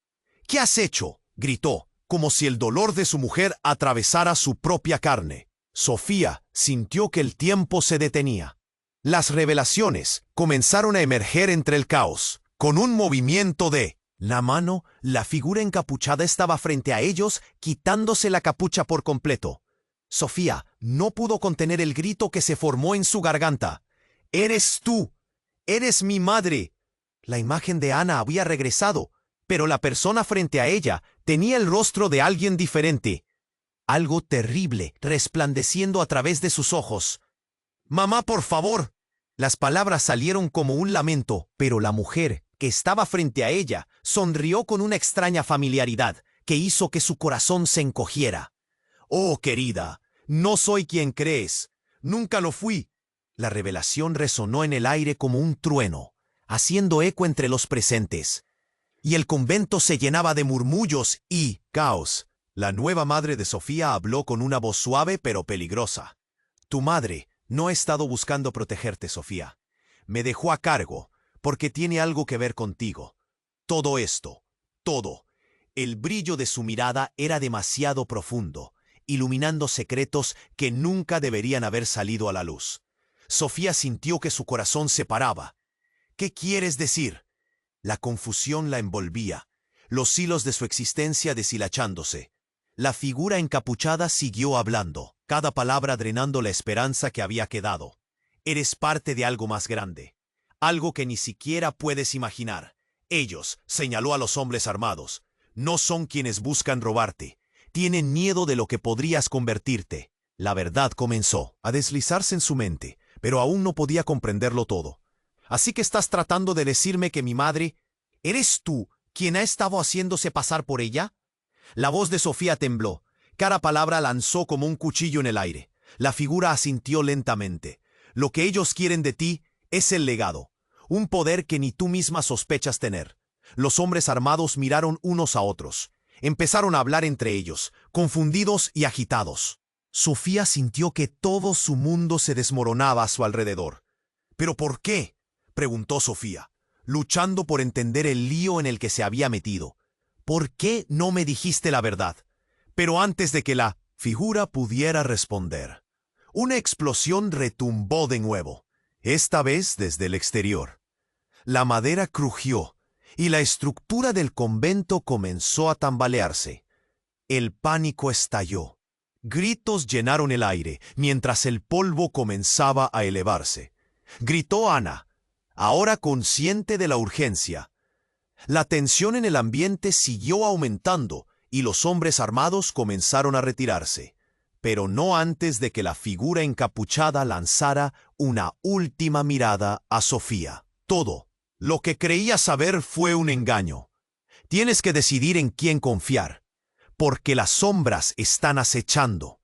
«¿Qué has hecho?», gritó, como si el dolor de su mujer atravesara su propia carne. Sofía sintió que el tiempo se detenía. Las revelaciones comenzaron a emerger entre el caos, con un movimiento de la mano. La figura encapuchada estaba frente a ellos, quitándose la capucha por completo. Sofía no pudo contener el grito que se formó en su garganta. «¡Eres tú! ¡Eres mi madre!». La imagen de Ana había regresado, pero la persona frente a ella tenía el rostro de alguien diferente. Algo terrible resplandeciendo a través de sus ojos. «¡Mamá, por favor!». Las palabras salieron como un lamento, pero la mujer que estaba frente a ella sonrió con una extraña familiaridad que hizo que su corazón se encogiera. «Oh, querida, no soy quien crees. Nunca lo fui». La revelación resonó en el aire como un trueno, haciendo eco entre los presentes. Y el convento se llenaba de murmullos y caos. La nueva madre de Sofía habló con una voz suave pero peligrosa. «Tu madre no ha estado buscando protegerte, Sofía. Me dejó a cargo, porque tiene algo que ver contigo. Todo esto, todo». El brillo de su mirada era demasiado profundo, iluminando secretos que nunca deberían haber salido a la luz. Sofía sintió que su corazón se paraba. «¿Qué quieres decir?». La confusión la envolvía, los hilos de su existencia deshilachándose. La figura encapuchada siguió hablando, cada palabra drenando la esperanza que había quedado. «Eres parte de algo más grande, algo que ni siquiera puedes imaginar. Ellos», señaló a los hombres armados, «no son quienes buscan robarte. Tienen miedo de lo que podrías convertirte». La verdad comenzó a deslizarse en su mente, pero aún no podía comprenderlo todo. «Así que estás tratando de decirme que mi madre... ¿Eres tú quien ha estado haciéndose pasar por ella?». La voz de Sofía tembló. Cada palabra lanzó como un cuchillo en el aire. La figura asintió lentamente. «Lo que ellos quieren de ti es el legado, un poder que ni tú misma sospechas tener». Los hombres armados miraron unos a otros. Empezaron a hablar entre ellos, confundidos y agitados. Sofía sintió que todo su mundo se desmoronaba a su alrededor. ¿Pero por qué?, preguntó Sofía, luchando por entender el lío en el que se había metido. ¿Por qué no me dijiste la verdad? Pero antes de que la figura pudiera responder, una explosión retumbó de nuevo, esta vez desde el exterior. La madera crujió y la estructura del convento comenzó a tambalearse. El pánico estalló. Gritos llenaron el aire mientras el polvo comenzaba a elevarse. Gritó Ana, ahora consciente de la urgencia. La tensión en el ambiente siguió aumentando y los hombres armados comenzaron a retirarse, pero no antes de que la figura encapuchada lanzara una última mirada a Sofía. Todo lo que creía saber fue un engaño. Tienes que decidir en quién confiar, porque las sombras están acechando.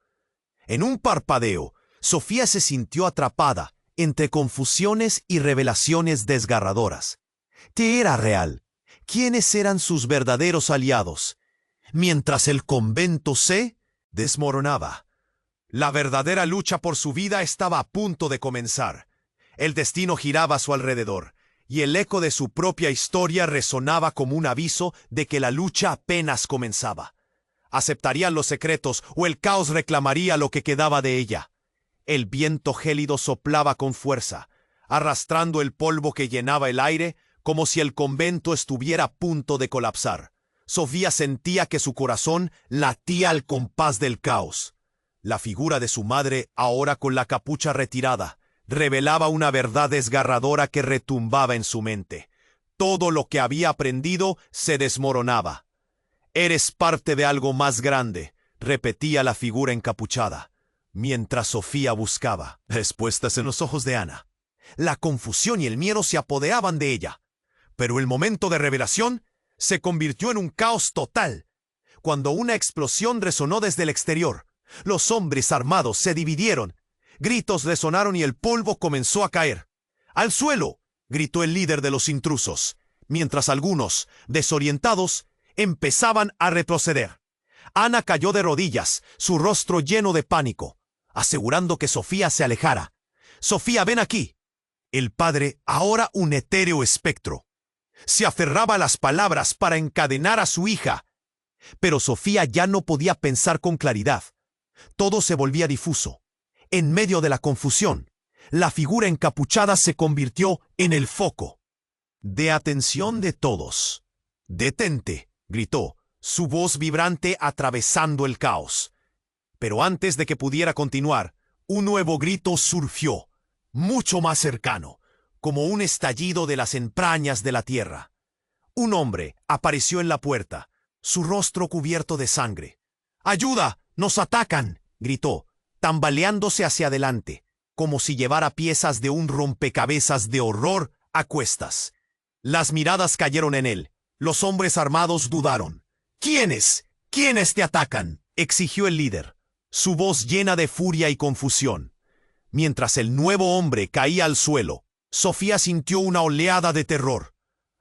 En un parpadeo, Sofía se sintió atrapada entre confusiones y revelaciones desgarradoras. ¿Qué era real? ¿Quiénes eran sus verdaderos aliados? Mientras el convento se desmoronaba, la verdadera lucha por su vida estaba a punto de comenzar. El destino giraba a su alrededor, y el eco de su propia historia resonaba como un aviso de que la lucha apenas comenzaba. ¿Aceptarían los secretos o el caos reclamaría lo que quedaba de ella? El viento gélido soplaba con fuerza, arrastrando el polvo que llenaba el aire como si el convento estuviera a punto de colapsar. Sofía sentía que su corazón latía al compás del caos. La figura de su madre, ahora con la capucha retirada, revelaba una verdad desgarradora que retumbaba en su mente. Todo lo que había aprendido se desmoronaba. «Eres parte de algo más grande», repetía la figura encapuchada, mientras Sofía buscaba respuestas en los ojos de Ana. La confusión y el miedo se apoderaban de ella, pero el momento de revelación se convirtió en un caos total. Cuando una explosión resonó desde el exterior, los hombres armados se dividieron. Gritos resonaron y el polvo comenzó a caer. «¡Al suelo!», gritó el líder de los intrusos, mientras algunos, desorientados, empezaban a retroceder. Ana cayó de rodillas, su rostro lleno de pánico, asegurando que Sofía se alejara. «Sofía, ven aquí». El padre, ahora un etéreo espectro, se aferraba a las palabras para encadenar a su hija. Pero Sofía ya no podía pensar con claridad. Todo se volvía difuso. En medio de la confusión, la figura encapuchada se convirtió en el foco de atención de todos. «Detente», gritó, su voz vibrante atravesando el caos. Pero antes de que pudiera continuar, un nuevo grito surgió, mucho más cercano, como un estallido de las entrañas de la tierra. Un hombre apareció en la puerta, su rostro cubierto de sangre. «¡Ayuda! ¡Nos atacan!», gritó, tambaleándose hacia adelante, como si llevara piezas de un rompecabezas de horror a cuestas. Las miradas cayeron en él. Los hombres armados dudaron. «¿Quiénes? ¿Quiénes te atacan?», exigió el líder, su voz llena de furia y confusión. Mientras el nuevo hombre caía al suelo, Sofía sintió una oleada de terror.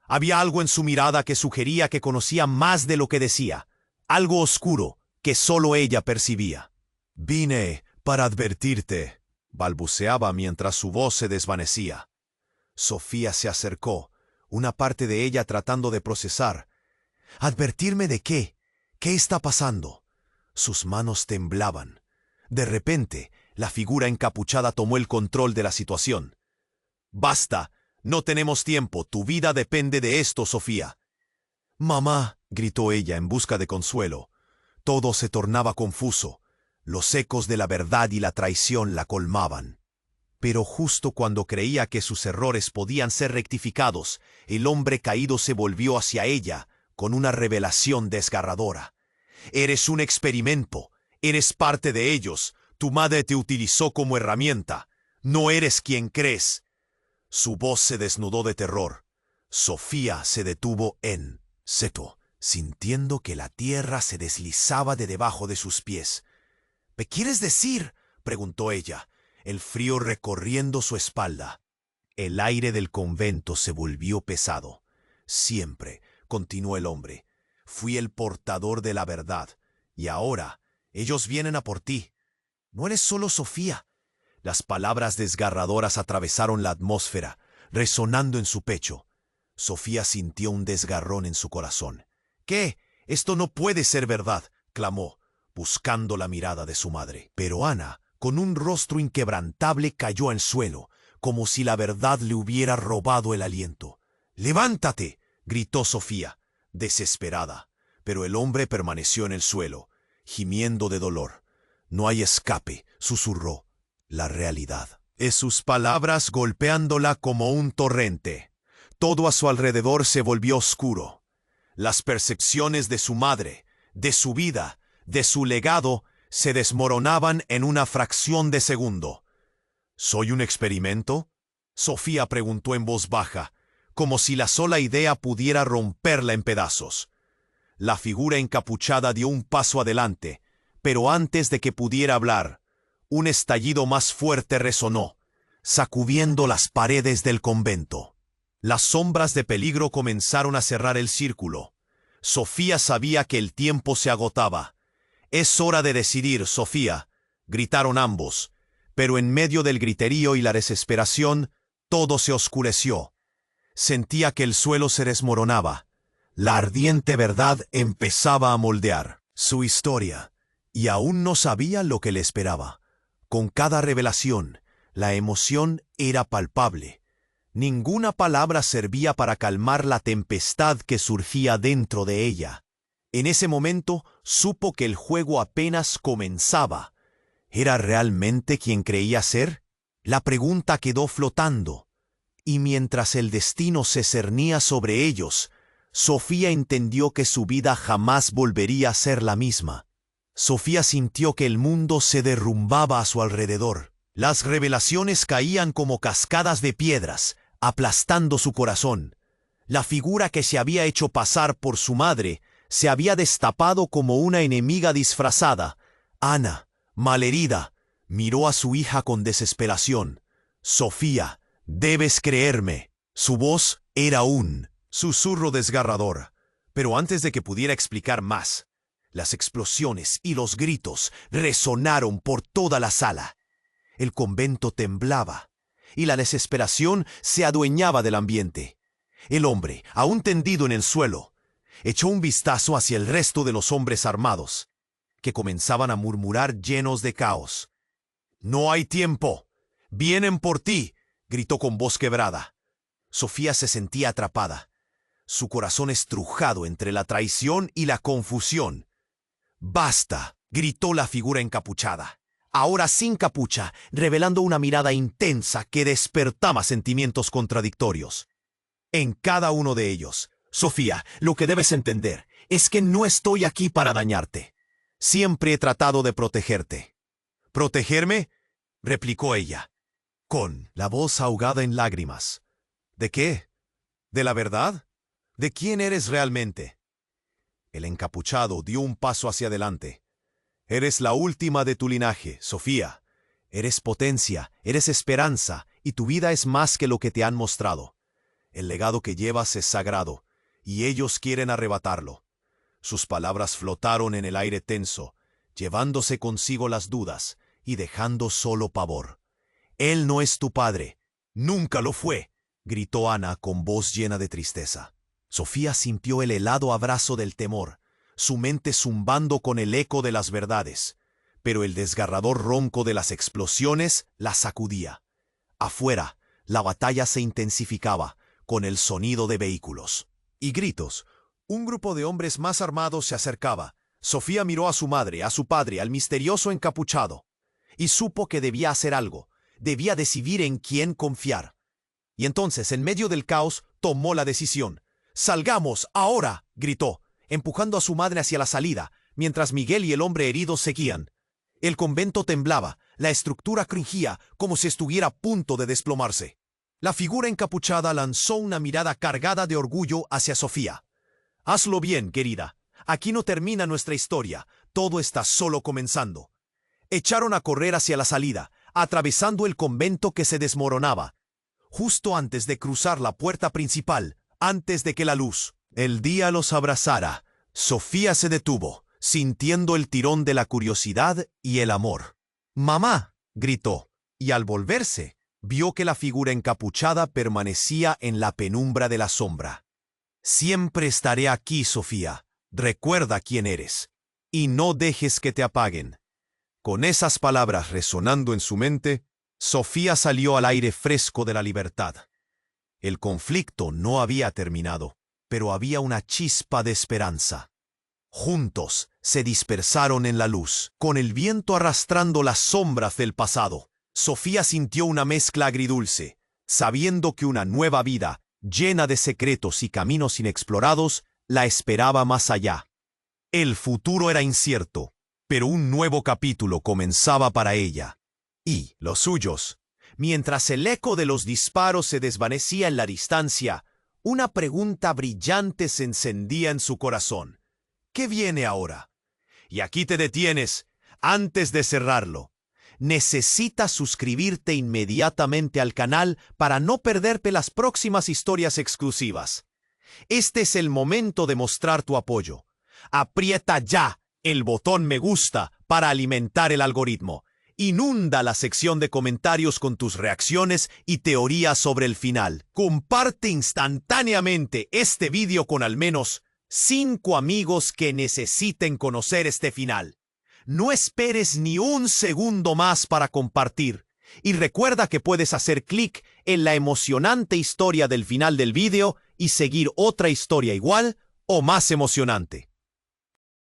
Había algo en su mirada que sugería que conocía más de lo que decía, algo oscuro que solo ella percibía. «Vine para advertirte», balbuceaba mientras su voz se desvanecía. Sofía se acercó, una parte de ella tratando de procesar. «¿Advertirme de qué? ¿Qué está pasando?». Sus manos temblaban. De repente, la figura encapuchada tomó el control de la situación. «Basta, no tenemos tiempo, tu vida depende de esto, Sofía». «Mamá», gritó ella en busca de consuelo. Todo se tornaba confuso. Los ecos de la verdad y la traición la colmaban. Pero justo cuando creía que sus errores podían ser rectificados, el hombre caído se volvió hacia ella con una revelación desgarradora. «Eres un experimento, eres parte de ellos, tu madre te utilizó como herramienta, no eres quien crees». Su voz se desnudó de terror. Sofía se detuvo en seco, sintiendo que la tierra se deslizaba de debajo de sus pies. «¿Me quieres decir?», preguntó ella, el frío recorriendo su espalda. El aire del convento se volvió pesado. «Siempre», continuó el hombre, Fui el portador de la verdad, y ahora ellos vienen a por ti. No eres solo Sofía. Las palabras desgarradoras atravesaron la atmósfera, resonando en su pecho. Sofía sintió un desgarrón en su corazón. «¿Qué? Esto no puede ser verdad», clamó, buscando la mirada de su madre. Pero Ana, con un rostro inquebrantable, cayó al suelo, como si la verdad le hubiera robado el aliento. «¡Levántate!», gritó Sofía, desesperada. Pero el hombre permaneció en el suelo, gimiendo de dolor. «No hay escape», susurró. «La realidad». Es sus palabras golpeándola como un torrente. Todo a su alrededor se volvió oscuro. Las percepciones de su madre, de su vida, de su legado, se desmoronaban en una fracción de segundo. ¿Soy un experimento?, Sofía preguntó en voz baja, como si la sola idea pudiera romperla en pedazos. La figura encapuchada dio un paso adelante, pero antes de que pudiera hablar, un estallido más fuerte resonó, sacudiendo las paredes del convento. Las sombras de peligro comenzaron a cerrar el círculo. Sofía sabía que el tiempo se agotaba. «Es hora de decidir, Sofía», gritaron ambos, pero en medio del griterío y la desesperación, todo se oscureció. Sentía que el suelo se desmoronaba. La ardiente verdad empezaba a moldear su historia, y aún no sabía lo que le esperaba. Con cada revelación, la emoción era palpable. Ninguna palabra servía para calmar la tempestad que surgía dentro de ella. En ese momento supo que el juego apenas comenzaba. ¿Era realmente quien creía ser? La pregunta quedó flotando. Y mientras el destino se cernía sobre ellos, Sofía entendió que su vida jamás volvería a ser la misma. Sofía sintió que el mundo se derrumbaba a su alrededor. Las revelaciones caían como cascadas de piedras, aplastando su corazón. La figura que se había hecho pasar por su madre se había destapado como una enemiga disfrazada. Ana, malherida, miró a su hija con desesperación. «Sofía, debes creerme». Su voz era un susurro desgarrador, pero antes de que pudiera explicar más, las explosiones y los gritos resonaron por toda la sala. El convento temblaba, y la desesperación se adueñaba del ambiente. El hombre, aún tendido en el suelo, echó un vistazo hacia el resto de los hombres armados, que comenzaban a murmurar llenos de caos. «No hay tiempo. Vienen por ti», gritó con voz quebrada. Sofía se sentía atrapada, su corazón estrujado entre la traición y la confusión. «¡Basta!», gritó la figura encapuchada, ahora sin capucha, revelando una mirada intensa que despertaba sentimientos contradictorios. En cada uno de ellos: «Sofía, lo que debes entender es que no estoy aquí para dañarte. Siempre he tratado de protegerte». «¿Protegerme?», replicó ella, con la voz ahogada en lágrimas. «¿De qué? ¿De la verdad? ¿De quién eres realmente?». El encapuchado dio un paso hacia adelante. «Eres la última de tu linaje, Sofía. Eres potencia, eres esperanza, y tu vida es más que lo que te han mostrado. El legado que llevas es sagrado, y ellos quieren arrebatarlo». Sus palabras flotaron en el aire tenso, llevándose consigo las dudas y dejando solo pavor. «Él no es tu padre. Nunca lo fue», gritó Ana con voz llena de tristeza. Sofía sintió el helado abrazo del temor, su mente zumbando con el eco de las verdades, pero el desgarrador ronco de las explosiones la sacudía. Afuera, la batalla se intensificaba, con el sonido de vehículos y gritos. Un grupo de hombres más armados se acercaba. Sofía miró a su madre, a su padre, al misterioso encapuchado, y supo que debía hacer algo, debía decidir en quién confiar. Y entonces, en medio del caos, tomó la decisión. «¡Salgamos, ahora!», gritó, empujando a su madre hacia la salida, mientras Miguel y el hombre herido seguían. El convento temblaba, la estructura crujía como si estuviera a punto de desplomarse. La figura encapuchada lanzó una mirada cargada de orgullo hacia Sofía. «Hazlo bien, querida. Aquí no termina nuestra historia. Todo está solo comenzando». Echaron a correr hacia la salida, atravesando el convento que se desmoronaba. Justo antes de cruzar la puerta principal, antes de que la luz, el día los abrazara, Sofía se detuvo, sintiendo el tirón de la curiosidad y el amor. «¡Mamá!», gritó, y al volverse, vio que la figura encapuchada permanecía en la penumbra de la sombra. «Siempre estaré aquí, Sofía. Recuerda quién eres. Y no dejes que te apaguen». Con esas palabras resonando en su mente, Sofía salió al aire fresco de la libertad. El conflicto no había terminado, pero había una chispa de esperanza. Juntos se dispersaron en la luz, con el viento arrastrando las sombras del pasado. Sofía sintió una mezcla agridulce, sabiendo que una nueva vida, llena de secretos y caminos inexplorados, la esperaba más allá. El futuro era incierto, pero un nuevo capítulo comenzaba para ella. Y los suyos. Mientras el eco de los disparos se desvanecía en la distancia, una pregunta brillante se encendía en su corazón. ¿Qué viene ahora? Y aquí te detienes, antes de cerrarlo. Necesitas suscribirte inmediatamente al canal para no perderte las próximas historias exclusivas. Este es el momento de mostrar tu apoyo. Aprieta ya el botón me gusta para alimentar el algoritmo. Inunda la sección de comentarios con tus reacciones y teorías sobre el final. Comparte instantáneamente este vídeo con al menos 5 amigos que necesiten conocer este final. No esperes ni un segundo más para compartir. Y recuerda que puedes hacer clic en la emocionante historia del final del vídeo y seguir otra historia igual o más emocionante.